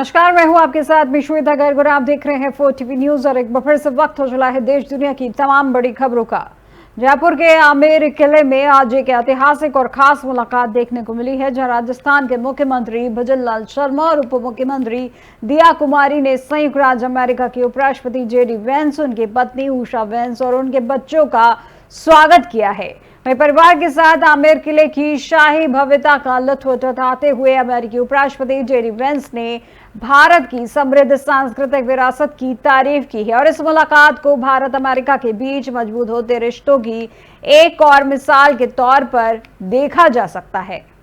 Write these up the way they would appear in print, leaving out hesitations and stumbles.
नमस्कार, मैं हूं आपके साथ में श्वेता गर्ग और आप देख रहे हैं 4 टीवी न्यूज। और एक बार फिर से वक्त हो चला है देश दुनिया की तमाम बड़ी खबरों का। जयपुर के आमेर किले में आज एक ऐतिहासिक और खास मुलाकात देखने को मिली है, जहां राजस्थान के मुख्यमंत्री भजन लाल शर्मा और उप मुख्यमंत्री दिया कुमारी ने संयुक्त राज्य अमेरिका के उपराष्ट्रपति जेडी वेंस, उनकी पत्नी उषा वेंस और उनके बच्चों का स्वागत किया है। वहीं परिवार के साथ आमेर किले की शाही भव्यता का लुत्फ उठाते हुए अमेरिकी उपराष्ट्रपति जेडी वेंस ने भारत की समृद्ध सांस्कृतिक विरासत की तारीफ की है और इस मुलाकात को भारत अमेरिका के बीच मजबूत होते रिश्तों की एक और मिसाल के तौर पर देखा जा सकता है।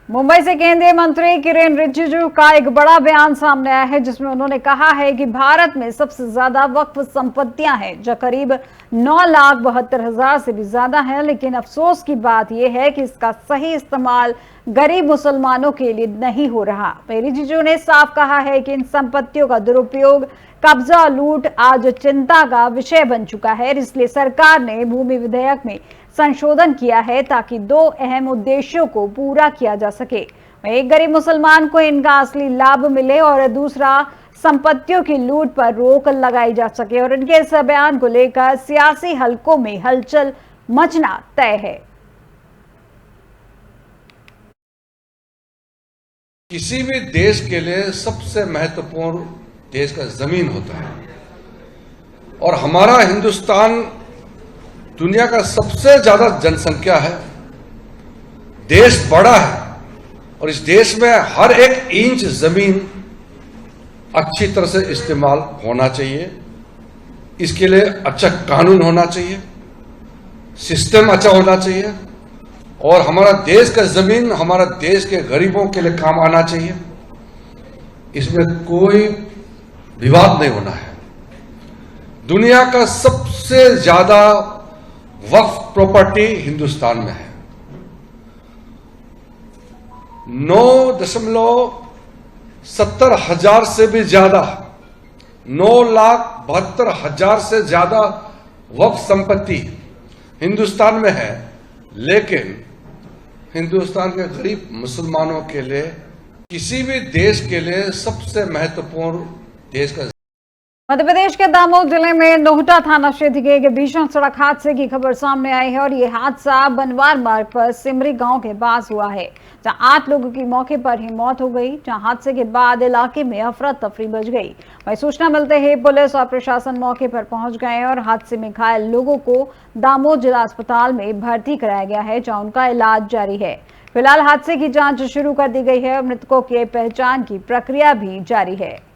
मुंबई से केंद्रीय मंत्री किरेन रिजिजू का एक बड़ा बयान सामने आया है, जिसमें उन्होंने कहा है कि भारत में सबसे ज्यादा वक्फ संपत्तियां हैं, जो करीब 9,72,000 से भी ज्यादा है। लेकिन अफसोस की बात यह है कि इसका सही इस्तेमाल गरीब मुसलमानों के लिए नहीं हो रहा। रिजिजू ने साफ कहा है कि इन संपत्तियों का दुरुपयोग, कब्जा, लूट आज चिंता का विषय बन चुका है। इसलिए सरकार ने भूमि विधेयक में संशोधन किया है ताकि दो अहम उद्देश्यों को पूरा किया जा सके। एक, गरीब मुसलमान को इनका असली लाभ मिले और दूसरा, संपत्तियों की लूट पर रोक लगाई जा सके। और इनके इस बयान को लेकर सियासी हलकों में हलचल मचना तय है। किसी भी देश के लिए सबसे महत्वपूर्ण देश का जमीन होता है और हमारा हिंदुस्तान दुनिया का सबसे ज्यादा जनसंख्या है, देश बड़ा है और इस देश में हर एक इंच जमीन अच्छी तरह से इस्तेमाल होना चाहिए। इसके लिए अच्छा कानून होना चाहिए, सिस्टम अच्छा होना चाहिए और हमारा देश का जमीन हमारा देश के गरीबों के लिए काम आना चाहिए। इसमें कोई विवाद नहीं होना है। दुनिया का सबसे ज्यादा वक्फ प्रॉपर्टी हिंदुस्तान में है। 9,70,000 से भी ज्यादा, 9,72,000 से ज्यादा वक्फ संपत्ति हिंदुस्तान में है। लेकिन हिंदुस्तान के गरीब मुसलमानों के लिए, किसी भी देश के लिए सबसे महत्वपूर्ण देश का। मध्य प्रदेश के दामोद जिले में नोहटा थाना क्षेत्र के एक भीषण सड़क हादसे की खबर सामने आई है और ये हादसा बनवार मार्ग पर सिमरी गांव के पास हुआ है, जहां 8 लोगों की मौके पर ही मौत हो गई। जहां हादसे के बाद इलाके में अफरा तफरी मच गई। वहीं सूचना मिलते ही पुलिस और प्रशासन मौके पर पहुंच गए और हादसे में घायल लोगों को दामोद जिला अस्पताल में भर्ती कराया गया है, जहाँ उनका इलाज जारी है। फिलहाल हादसे की जाँच शुरू कर दी गई है और मृतकों के पहचान की प्रक्रिया भी जारी है।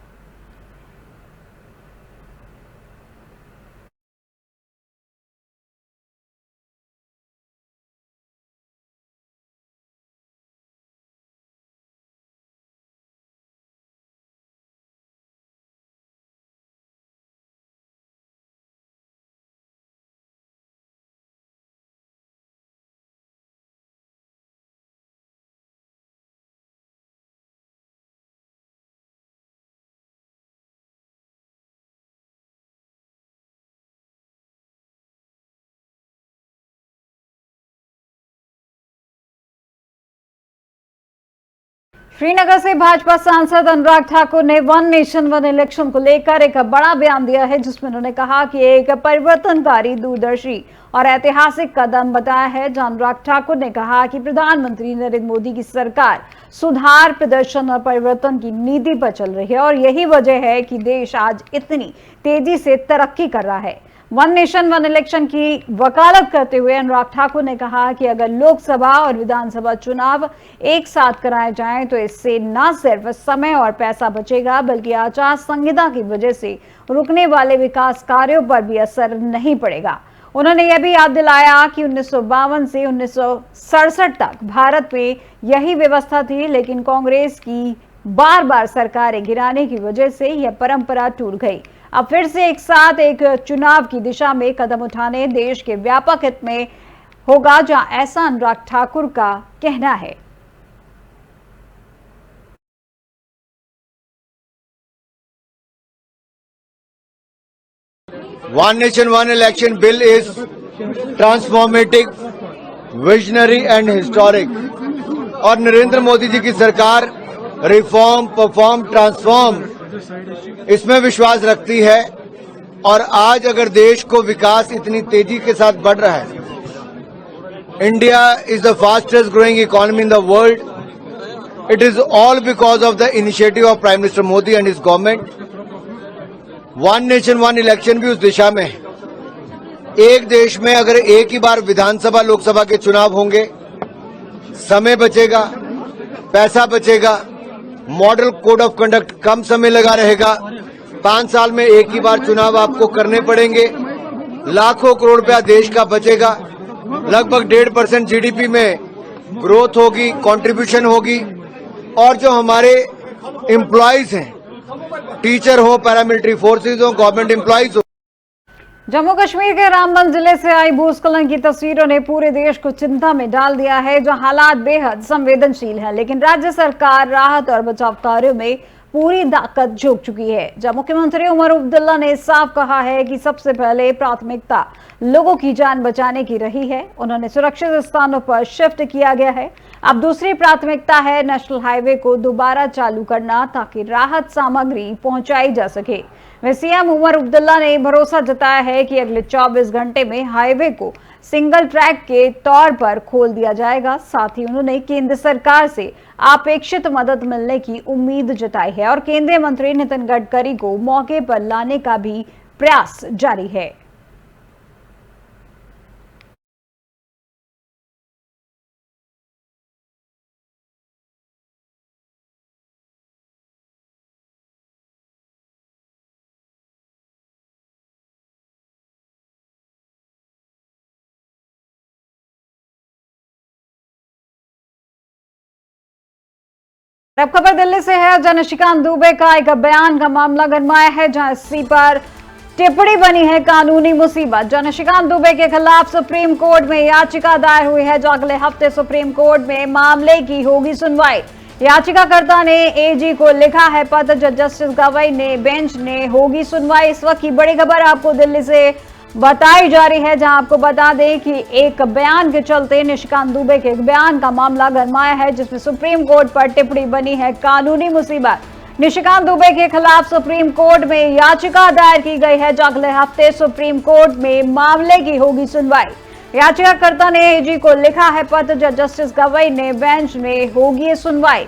श्रीनगर से भाजपा सांसद अनुराग ठाकुर ने वन नेशन वन इलेक्शन को लेकर एक बड़ा बयान दिया है, जिसमें उन्होंने कहा कि एक परिवर्तनकारी, दूरदर्शी और ऐतिहासिक कदम बताया है। जहां अनुराग ठाकुर ने कहा कि प्रधानमंत्री नरेंद्र मोदी की सरकार सुधार, प्रदर्शन और परिवर्तन की नीति पर चल रही है और यही वजह है कि देश आज इतनी तेजी से तरक्की कर रहा है। वन नेशन वन इलेक्शन की वकालत करते हुए अनुराग ठाकुर ने कहा कि अगर लोकसभा और विधानसभा चुनाव एक साथ कराए जाएं तो इससे न सिर्फ समय और पैसा बचेगा, बल्कि आचार संहिता की वजह से रुकने वाले विकास कार्यों पर भी असर नहीं पड़ेगा। उन्होंने यह भी याद दिलाया कि 1952 से 1967 तक भारत में यही व्यवस्था थी, लेकिन कांग्रेस की बार बार सरकारें गिराने की वजह से यह परंपरा टूट गई। अब फिर से एक साथ एक चुनाव की दिशा में कदम उठाने देश के व्यापक हित में होगा, जहां ऐसा अनुराग ठाकुर का कहना है। One nation, one election bill is transformative, visionary and historic. और नरेंद्र मोदी जी की सरकार रिफॉर्म, परफॉर्म, ट्रांसफॉर्म, इसमें विश्वास रखती है। और आज अगर देश को विकास इतनी तेजी के साथ बढ़ रहा है, India is the fastest growing economy in the world, it is all because of the initiative of prime minister Modi and his government. One nation one election भी उस दिशा में है। एक देश में अगर एक ही बार विधानसभा, लोकसभा के चुनाव होंगे, समय बचेगा, पैसा बचेगा, मॉडल कोड ऑफ कंडक्ट कम समय लगा रहेगा। 5 साल में एक ही बार चुनाव आपको करने पड़ेंगे, लाखों करोड़ रुपया देश का बचेगा, लगभग 1.5% जीडीपी में ग्रोथ होगी, कंट्रीब्यूशन होगी। और जो हमारे एम्प्लॉयज हैं, टीचर हो, पैरामिलिट्री फोर्सेज हो, गवर्नमेंट एम्प्लॉयज हो। जम्मू कश्मीर के रामबन जिले से आई भूस्खलन की तस्वीरों ने पूरे देश को चिंता में डाल दिया है, जहां हालात बेहद संवेदनशील हैं। लेकिन राज्य सरकार राहत और बचाव कार्यों में पूरी ताकत झोंक चुकी है। जब मुख्यमंत्री उमर अब्दुल्ला ने साफ कहा है कि सबसे पहले प्राथमिकता लोगों की जान बचाने की रही है। उन्होंने सुरक्षित स्थानों पर शिफ्ट किया गया है। अब दूसरी प्राथमिकता है नेशनल हाईवे को दोबारा चालू करना, ताकि राहत सामग्री पहुंचाई जा सके। वह सीएम उमर अब्दुल्ला ने भरोसा जताया है कि अगले 24 घंटे में हाईवे को सिंगल ट्रैक के तौर पर खोल दिया जाएगा। साथ ही उन्होंने केंद्र सरकार से अपेक्षित मदद मिलने की उम्मीद जताई है और केंद्रीय मंत्री नितिन गडकरी को मौके पर लाने का भी प्रयास जारी है। अब खबर दिल्ली से है, जहां निशिकांत दुबे का एक बयान का मामला गरमाया है, जहां इसी पर टिप्पणी बनी है कानूनी मुसीबत। जहां निशिकांत दुबे के खिलाफ सुप्रीम कोर्ट में याचिका दायर हुई है, जो अगले हफ्ते सुप्रीम कोर्ट में मामले की होगी सुनवाई। याचिकाकर्ता ने एजी को लिखा है पत्र, जस्टिस गवई ने बेंच ने होगी सुनवाई। इस वक्त की बड़ी खबर आपको दिल्ली से बताई जा रही है, जहां आपको बता दें कि एक बयान के चलते निशिकांत दुबे के एक बयान का मामला गरमाया है, जिसमें सुप्रीम कोर्ट पर टिप्पणी बनी है कानूनी मुसीबत। निशिकांत दुबे के खिलाफ सुप्रीम कोर्ट में याचिका दायर की गई है, जो अगले हफ्ते सुप्रीम कोर्ट में मामले की होगी सुनवाई। याचिकाकर्ता ने एजी को लिखा है पत्र, जस्टिस गवई ने बेंच में होगी सुनवाई।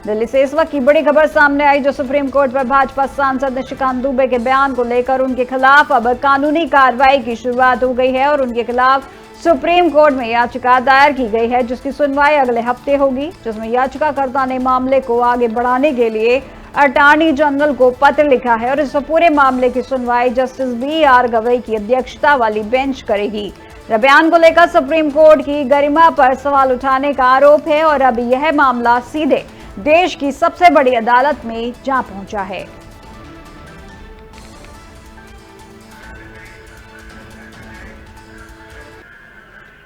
दिल्ली से इस वक्त की बड़ी खबर सामने आई, जो सुप्रीम कोर्ट पर भाजपा सांसद निशिकांत दुबे के बयान को लेकर उनके खिलाफ अब कानूनी कार्रवाई की शुरुआत हो गई है और उनके खिलाफ सुप्रीम कोर्ट में याचिका दायर की गई है, जिसकी सुनवाई अगले हफ्ते होगी। जिसमें याचिकाकर्ता ने मामले को आगे बढ़ाने के लिए अटॉर्नी जनरल को पत्र लिखा है और इस पूरे मामले की सुनवाई जस्टिस BR गवई की अध्यक्षता वाली बेंच करेगी। बयान को लेकर सुप्रीम कोर्ट की गरिमा पर सवाल उठाने का आरोप है और अब यह मामला सीधे देश की सबसे बड़ी अदालत में जा पहुंचा है।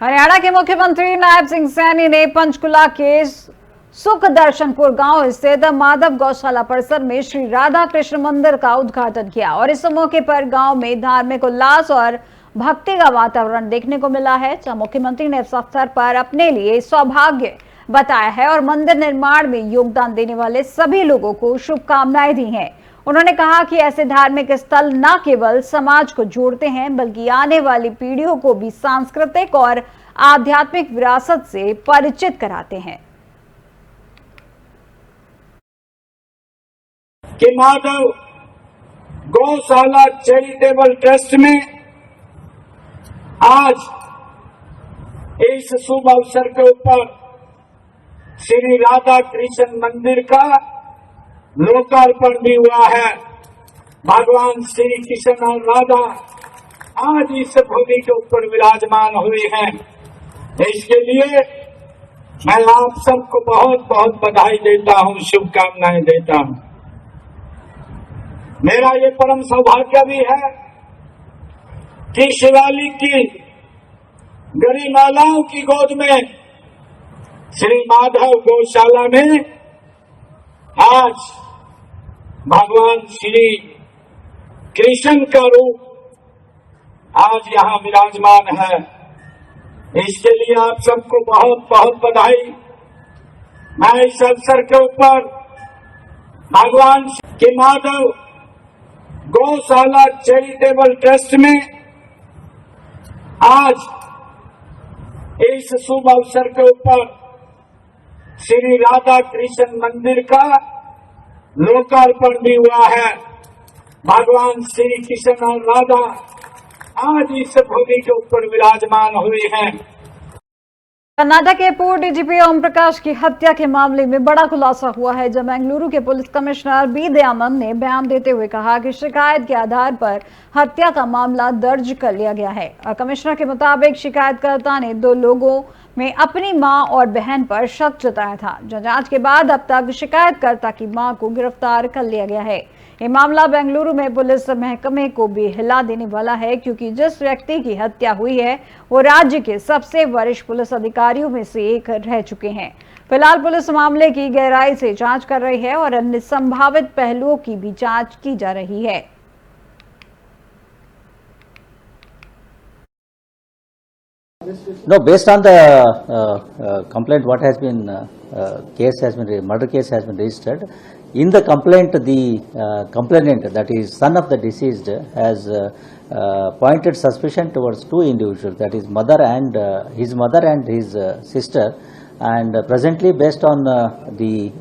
हरियाणा के मुख्यमंत्री नायब सिंह सैनी ने पंचकुला के सुख दर्शनपुर गांव स्थित माधव गौशाला परिसर में श्री राधा कृष्ण मंदिर का उद्घाटन किया और इस मौके पर गांव में धार्मिक उल्लास और भक्ति का वातावरण देखने को मिला है, जहां मुख्यमंत्री ने इस अवसर पर अपने लिए सौभाग्य बताया है और मंदिर निर्माण में योगदान देने वाले सभी लोगों को शुभकामनाएं दी हैं। उन्होंने कहा कि ऐसे धार्मिक स्थल न केवल समाज को जोड़ते हैं, बल्कि आने वाली पीढ़ियों को भी सांस्कृतिक और आध्यात्मिक विरासत से परिचित कराते हैं। कि माधव गौशाला चैरिटेबल ट्रस्ट में आज इस शुभ अवसर के ऊपर श्री राधा कृष्ण मंदिर का लोकार्पण भी हुआ है। भगवान श्री कृष्ण और राधा आज इस भूमि के ऊपर विराजमान हुए हैं। इसके लिए मैं आप सबको बहुत बहुत बधाई देता हूं, शुभकामनाएं देता हूं। मेरा ये परम सौभाग्य भी है कि शिवालिक की गरिमालाओं की गोद में श्री माधव गौशाला में आज भगवान श्री कृष्ण का रूप आज यहाँ विराजमान है। इसके लिए आप सबको बहुत बहुत बधाई। मैं इस अवसर के ऊपर भगवान के माधव गौशाला चैरिटेबल ट्रस्ट में आज इस शुभ अवसर के ऊपर श्री राधा कृष्ण मंदिर का लोकार्पण भी हुआ है। भगवान श्री कृष्ण और राधा आज इस भूमि के ऊपर विराजमान हुए हैं। कर्नाटक के पूर्व डीजीपी ओम प्रकाश की हत्या के मामले में बड़ा खुलासा हुआ है, जब बेंगलुरु के पुलिस कमिश्नर बी दयानंद ने बयान देते हुए कहा कि शिकायत के आधार पर हत्या का मामला दर्ज कर लिया गया है। और कमिश्नर के मुताबिक शिकायतकर्ता ने 2 लोगों में अपनी मां और बहन पर शक जताया था। जांच के बाद अब तक शिकायतकर्ता की मां को गिरफ्तार कर लिया गया है। ये मामला बेंगलुरु में पुलिस महकमे को भी हिला देने वाला है, क्योंकि जिस व्यक्ति की हत्या हुई है वो राज्य के सबसे वरिष्ठ पुलिस अधिकारियों में से एक रह चुके हैं। फिलहाल पुलिस मामले की गहराई से जांच कर रही है और अन्य संभावित पहलुओं की भी जांच की जा रही है। No, based on the complaint, what has been murder case has been registered. In the complaint, the complainant, that is son of the deceased, has pointed suspicion towards 2 individuals, that is his mother and his sister. And presently, based on the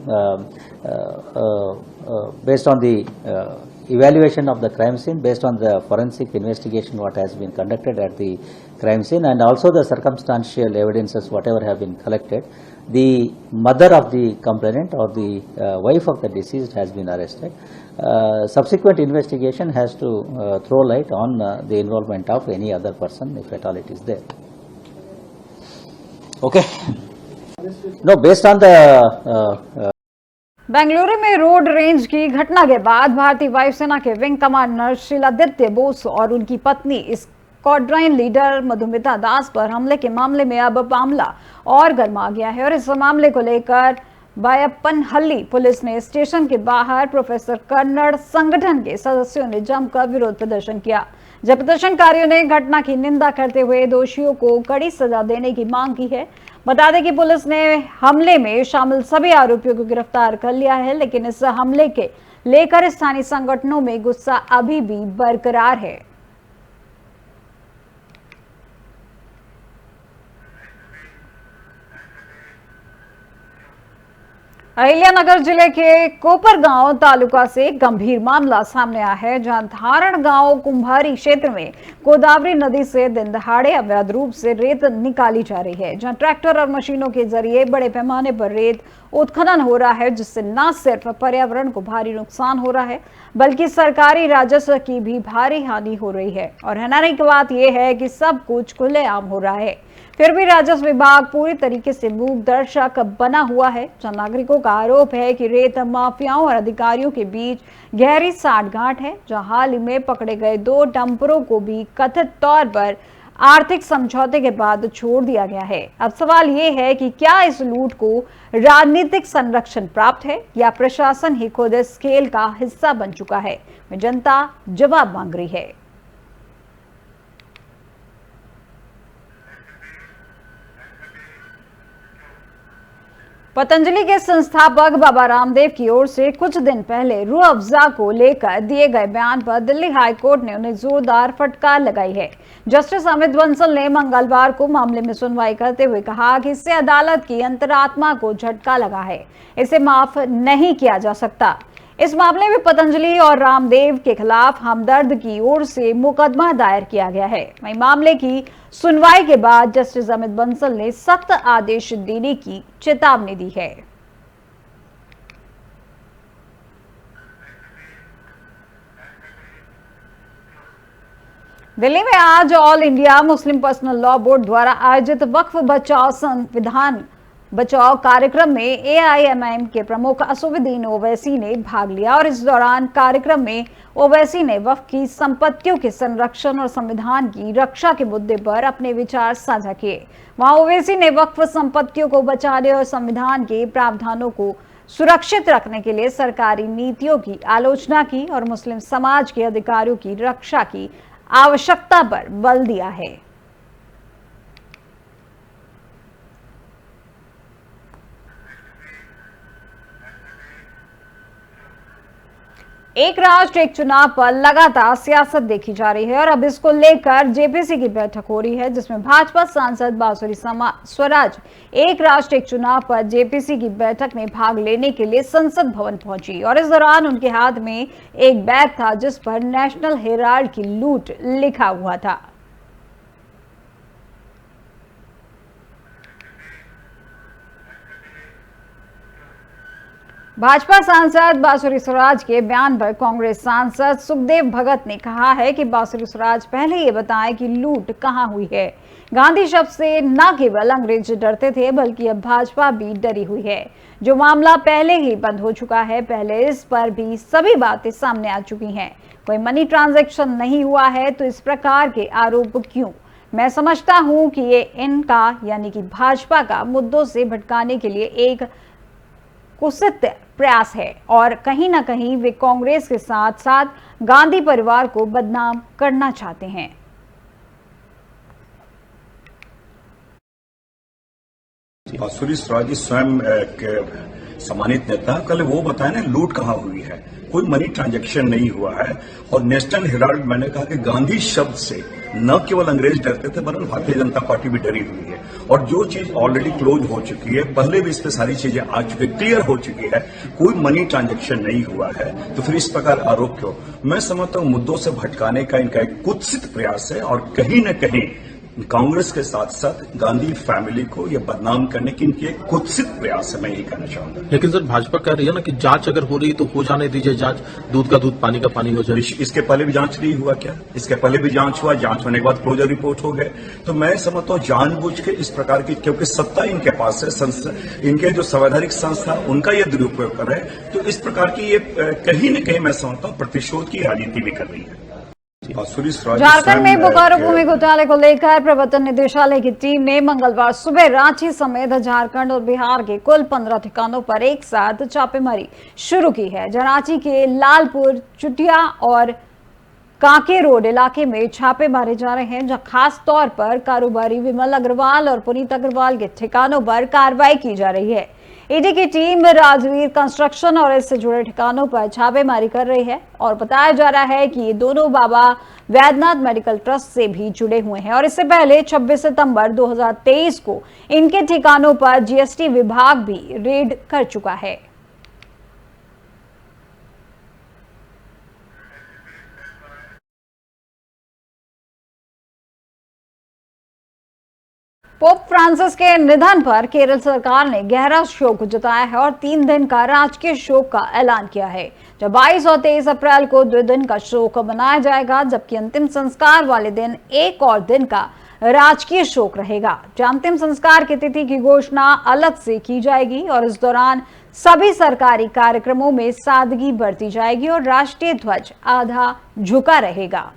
evaluation of the crime scene, based on the forensic investigation what has been conducted at the crime scene, and also the circumstantial evidences whatever have been collected, the mother of the complainant or the wife of the deceased has been arrested. Subsequent investigation has to throw light on the involvement of any other person, if at all it is there. Okay. No, based on the Bengaluru में road range की घटना के बाद भारतीय वायुसेना के wing commander Shiladitya Bose और उनकी पत्नी स्क्वाड्रन लीडर मधुमिता दास पर हमले के मामले में अब मामला और गर्मा गया है। और इस मामले को लेकर बायप्पनहल्ली पुलिस ने स्टेशन के बाहर प्रोफेसर कन्नड़ संगठन के सदस्यों ने जमकर विरोध प्रदर्शन किया, जब प्रदर्शनकारियों ने घटना की निंदा करते हुए दोषियों को कड़ी सजा देने की मांग की है। बता दें कि पुलिस ने हमले में शामिल सभी आरोपियों को गिरफ्तार कर लिया है, लेकिन इस हमले के लेकर स्थानीय संगठनों में गुस्सा अभी भी बरकरार है। अहिल्यानगर जिले के कोपरगांव तालुका से गंभीर मामला सामने आया है, जहां धारण गांव कुंभारी क्षेत्र में गोदावरी नदी से दिन दहाड़े अवैध रूप से रेत निकाली जा रही है, जहां ट्रैक्टर और मशीनों के जरिए बड़े पैमाने पर रेत उत्खनन हो रहा है, जिससे न सिर्फ पर्यावरण को भारी नुकसान हो रहा है बल्कि सरकारी राजस्व की भी भारी हानि हो रही है। और हैरानी की बात यह है कि सब कुछ खुलेआम हो रहा है, फिर भी राजस्व विभाग पूरी तरीके से मूक दर्शक बना हुआ है। जन नागरिकों का आरोप है कि रेत माफियाओं और अधिकारियों के बीच गहरी साठगांठ है, जहां हाल ही में पकड़े गए 2 डंपरों को भी कथित तौर पर आर्थिक समझौते के बाद छोड़ दिया गया है। अब सवाल ये है कि क्या इस लूट को राजनीतिक संरक्षण प्राप्त है या प्रशासन ही खुद इस खेल का हिस्सा बन चुका है। जनता जवाब मांग रही है। पतंजलि के संस्थापक बाबा रामदेव की ओर से कुछ दिन पहले रूह अफ़ज़ा को लेकर दिए गए बयान पर दिल्ली हाई कोर्ट ने उन्हें जोरदार फटकार लगाई है। जस्टिस अमित बंसल ने मंगलवार को मामले में सुनवाई करते हुए कहा कि इससे अदालत की अंतरात्मा को झटका लगा है, इसे माफ नहीं किया जा सकता। इस मामले में पतंजलि और रामदेव के खिलाफ हमदर्द की ओर से मुकदमा दायर किया गया है। वहीं मामले की सुनवाई के बाद जस्टिस अमित बंसल ने सख्त आदेश देने की चेतावनी दी है। दिल्ली में आज all India Muslim personal law board द्वारा आयोजित वक्फ बचाओ संविधान बचाओ कार्यक्रम में AIMIM के प्रमुख असुद्दीन ओवैसी ने भाग लिया और इस दौरान कार्यक्रम में ओवैसी ने वक्फ की संपत्तियों के संरक्षण और संविधान की रक्षा के मुद्दे पर अपने विचार साझा किए। वहां ओवैसी ने वक्फ संपत्तियों को बचाने और संविधान के प्रावधानों को सुरक्षित रखने के लिए सरकारी नीतियों की आलोचना की और मुस्लिम समाज के अधिकारों की रक्षा की आवश्यकता पर बल दिया है। एक राष्ट्र एक चुनाव पर लगातार सियासत देखी जा रही है और अब इसको लेकर जेपीसी की बैठक हो रही है, जिसमें भाजपा सांसद बांसुरी स्वराज एक राष्ट्र एक चुनाव पर जेपीसी की बैठक में भाग लेने के लिए संसद भवन पहुंची और इस दौरान उनके हाथ में एक बैग था जिस पर नेशनल हेराल्ड की लूट लिखा हुआ था। भाजपा सांसद बांसुरी स्वराज के बयान पर कांग्रेस सांसद सुखदेव भगत ने कहा है कि बांसुरी स्वराज पहले ये बताएं कि लूट कहां हुई है। गांधी शब्द से न केवल अंग्रेज डरते थे बल्कि अब भाजपा भी डरी हुई है। जो मामला पहले ही बंद हो चुका है, पहले इस पर भी सभी बातें सामने आ चुकी हैं। कोई मनी ट्रांजैक्शन नहीं हुआ है तो इस प्रकार के आरोप क्यों? मैं समझता हूं कि ये इनका यानी कि भाजपा का मुद्दों से भटकाने के लिए एक कुत्सित प्रयास है और कहीं ना कहीं वे कांग्रेस के साथ साथ गांधी परिवार को बदनाम करना चाहते हैं। बांसुरी स्वराज जी स्वयं सम्मानित नेता, कल वो बताए ना लूट कहां हुई है, कोई मनी ट्रांजैक्शन नहीं हुआ है। और नेशनल हेराल्ड, मैंने कहा कि गांधी शब्द से न केवल अंग्रेज डरते थे बल्कि भारतीय जनता पार्टी भी डरी हुई है। और जो चीज ऑलरेडी क्लोज हो चुकी है, पहले भी इस पे सारी चीजें आ चुकी है, क्लियर हो चुकी है, कोई मनी ट्रांजैक्शन नहीं हुआ है, तो फिर इस प्रकार आरोप क्यों? मैं समझता हूं मुद्दों से भटकाने का इनका एक कुत्सित प्रयास है और कहीं न कहीं कांग्रेस के साथ साथ गांधी फैमिली को यह बदनाम करने की इनकी एक कुत्सित प्रयास है, मैं यही कहना चाहूंगा। लेकिन सर भाजपा कह रही है ना कि जांच अगर हो रही तो हो जाने दीजिए जांच, दूध का दूध पानी का पानी हो जाए। इसके पहले भी जांच नहीं हुआ क्या? इसके पहले भी जांच हुआ, जांच होने के बाद क्लोजर रिपोर्ट हो गए। तो मैं समझता हूं जानबूझ के इस प्रकार की, क्योंकि सत्ता इनके पास है, इनके जो संवैधानिक संस्था उनका यह दुरुपयोग कर रहे हैं, तो इस प्रकार की ये कहीं न कहीं मैं समझता हूं प्रतिशोध की राजनीति भी कर रही है। झारखंड में बोकारो भूमि घोटाले को लेकर प्रवर्तन निदेशालय की टीम ने मंगलवार सुबह रांची समेत झारखंड और बिहार के कुल 15 ठिकानों पर एक साथ छापेमारी शुरू की है। रांची के लालपुर, चुटिया और कांके रोड इलाके में छापे मारे जा रहे हैं, जहां खास तौर पर कारोबारी विमल अग्रवाल और पुनीत अग्रवाल के ठिकानों पर कार्रवाई की जा रही है। ईडी की टीम राजवीर कंस्ट्रक्शन और इससे जुड़े ठिकानों पर छापेमारी कर रही है और बताया जा रहा है कि ये दोनों बाबा वैद्यनाथ मेडिकल ट्रस्ट से भी जुड़े हुए हैं और इससे पहले 26 सितंबर 2023 को इनके ठिकानों पर जीएसटी विभाग भी रेड कर चुका है। पोप फ्रांसिस के निधन पर केरल सरकार ने गहरा शोक जताया है और 3 दिन का राजकीय शोक का ऐलान किया है। जब 22 और 23 अप्रैल को 2 दिन का शोक मनाया जाएगा, जबकि अंतिम संस्कार वाले दिन 1 और दिन का राजकीय शोक रहेगा। अंतिम संस्कार की तिथि की घोषणा अलग से की जाएगी और इस दौरान सभी सरकारी कार्यक्रमों में सादगी बरती जाएगी और राष्ट्रीय ध्वज आधा झुका रहेगा।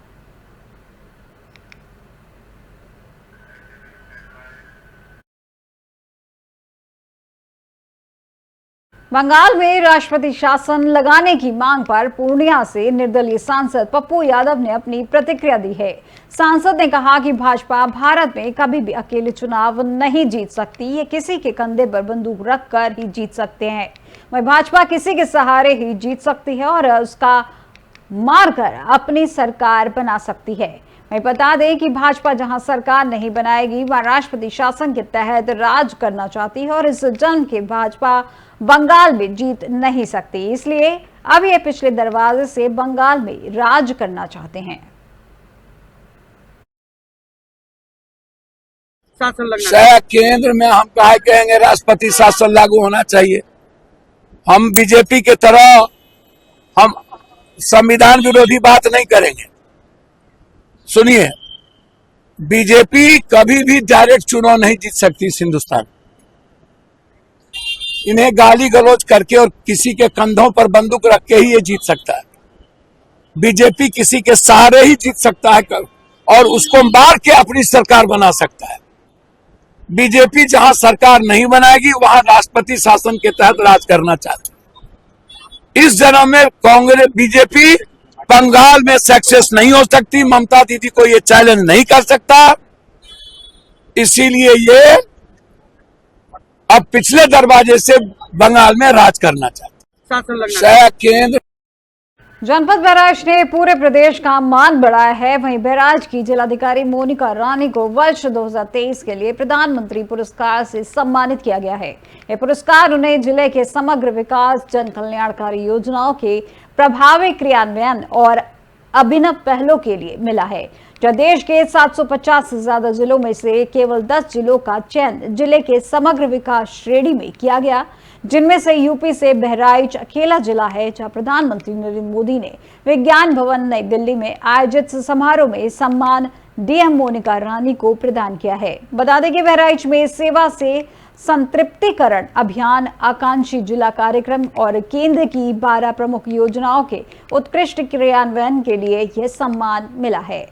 बंगाल में राष्ट्रपति शासन लगाने की मांग पर पूर्णिया से निर्दलीय सांसद पप्पू यादव ने अपनी प्रतिक्रिया दी है। सांसद ने कहा कि भाजपा भारत में कभी भी अकेले चुनाव नहीं जीत सकती, ये किसी के कंधे पर बंदूक रखकर ही जीत सकते हैं। वहीं भाजपा किसी के सहारे ही जीत सकती है और उसका मारकर अपनी सरकार बना सकती है। मैं बता दें कि भाजपा जहां सरकार नहीं बनाएगी वहां राष्ट्रपति शासन के तहत राज करना चाहती है और इस जंग के भाजपा बंगाल में जीत नहीं सकती, इसलिए अब ये पिछले दरवाजे से बंगाल में राज करना चाहते हैं। शायद केंद्र में हम कहा कहेंगे राष्ट्रपति शासन लागू होना चाहिए। हम बीजेपी के तरह हम संविधान विरोधी बात नहीं करेंगे। सुनिए, बीजेपी कभी भी डायरेक्ट चुनाव नहीं जीत सकती इस हिंदुस्तान। इन्हें गाली गलौज करके और किसी के कंधों पर बंदूक रख के ही ये जीत सकता है। बीजेपी किसी के सहारे ही जीत सकता है और उसको मार के अपनी सरकार बना सकता है। बीजेपी जहां सरकार नहीं बनाएगी वहां राष्ट्रपति शासन के तहत राज करना चाहती है। इस जन्म में कांग्रेस बीजेपी बंगाल में सक्सेस नहीं हो सकती, ममता दीदी को ये चैलेंज नहीं कर सकता, इसीलिए ये अब पिछले दरवाजे से बंगाल में राज करना चाहते। केंद्र जनपद बहराइच ने पूरे प्रदेश का मान बढ़ाया है। वहीं बहराइच की जिलाधिकारी मोनिका रानी को वर्ष 2023 के लिए प्रधानमंत्री पुरस्कार से सम्मानित किया गया है। यह पुरस्कार उन्हें जिले के समग्र विकास, जन कल्याणकारी योजनाओं के प्रभावी क्रियान्वयन और अभिनव पहलों के लिए मिला है। प्रदेश के 750 से ज्यादा जिलों में से केवल 10 जिलों का चयन जिले के समग्र विकास श्रेणी में किया गया, जिनमें से यूपी से बहराइच अकेला जिला है जहां प्रधानमंत्री नरेंद्र मोदी ने विज्ञान भवन नई दिल्ली में आयोजित समारोह में सम्मान डीएम मोनिका रानी को प्रदान किया है। बता दें कि बहराइच में सेवा से संतृप्तिकरण अभियान, आकांक्षी जिला कार्यक्रम और केंद्र की 12 प्रमुख योजनाओं के उत्कृष्ट क्रियान्वयन के लिए यह सम्मान मिला है।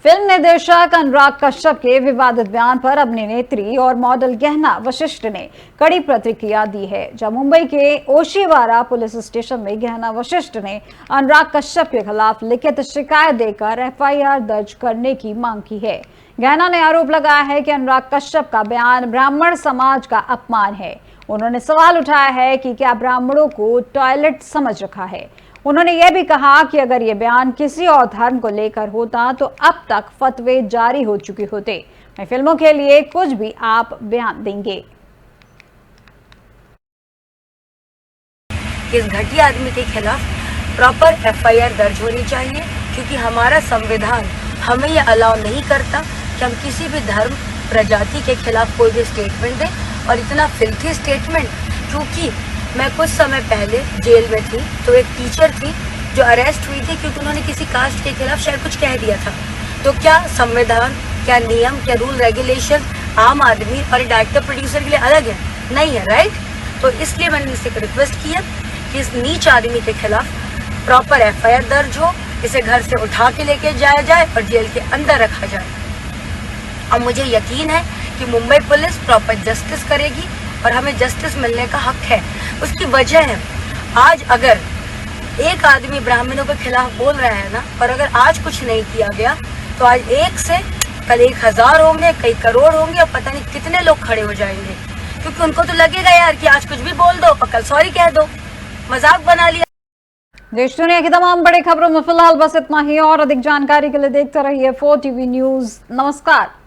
फिल्म निर्देशक अनुराग कश्यप के विवादित बयान पर अभिनेत्री और मॉडल गहना वशिष्ठ ने कड़ी प्रतिक्रिया दी है। जब मुंबई के ओशीवारा पुलिस स्टेशन में गहना वशिष्ठ ने अनुराग कश्यप के खिलाफ लिखित शिकायत देकर एफआईआर दर्ज करने की मांग की है। गहना ने आरोप लगाया है कि अनुराग कश्यप का बयान ब्राह्मण समाज का अपमान है। उन्होंने सवाल उठाया है कि क्या ब्राह्मणों को टॉयलेट समझ रखा है। उन्होंने यह भी कहा कि अगर ये बयान किसी और धर्म को लेकर होता तो अब तक फतवे जारी हो चुके होते। फिल्मों के लिए कुछ भी आप बयान देंगे। इस घटिया आदमी के खिलाफ प्रॉपर एफआईआर दर्ज होनी चाहिए, क्योंकि हमारा संविधान हमें यह अलाउ नहीं करता कि हम किसी भी धर्म प्रजाति के खिलाफ कोई भी स्टेटमेंट दें। और इतना फिल्थी स्टेटमेंट, क्योंकि मैं कुछ समय पहले जेल में थी तो एक टीचर थी जो अरेस्ट हुई थी क्योंकि उन्होंने किसी कास्ट के खिलाफ शायद कुछ कह दिया था। तो क्या संविधान, क्या नियम, क्या रूल रेगुलेशन आम आदमी और डायरेक्टर प्रोड्यूसर के लिए अलग है? नहीं है, राइट? तो इसलिए मैंने इससे रिक्वेस्ट किया कि इस नीच आदमी के खिलाफ प्रॉपर एफआईआर दर्ज हो, इसे घर से उठा के लेके जाया जाए और जेल के अंदर रखा जाए। अब मुझे यकीन है कि मुंबई पुलिस प्रॉपर जस्टिस करेगी और हमें जस्टिस मिलने का हक है। उसकी वजह है, आज अगर एक आदमी ब्राह्मणों के खिलाफ बोल रहा है ना, और अगर आज कुछ नहीं किया गया तो आज 1 से कल 1000 होंगे, कई करोड़ होंगे और पता नहीं कितने लोग खड़े हो जाएंगे, क्योंकि उनको तो लगेगा यार कि आज कुछ भी बोल दो और कल सॉरी कह दो, मजाक बना लिया। देश दुनिया की तमाम बड़ी खबरों में फिलहाल बस इतना ही, और अधिक जानकारी के लिए देखते रहिए 4 TV न्यूज। नमस्कार।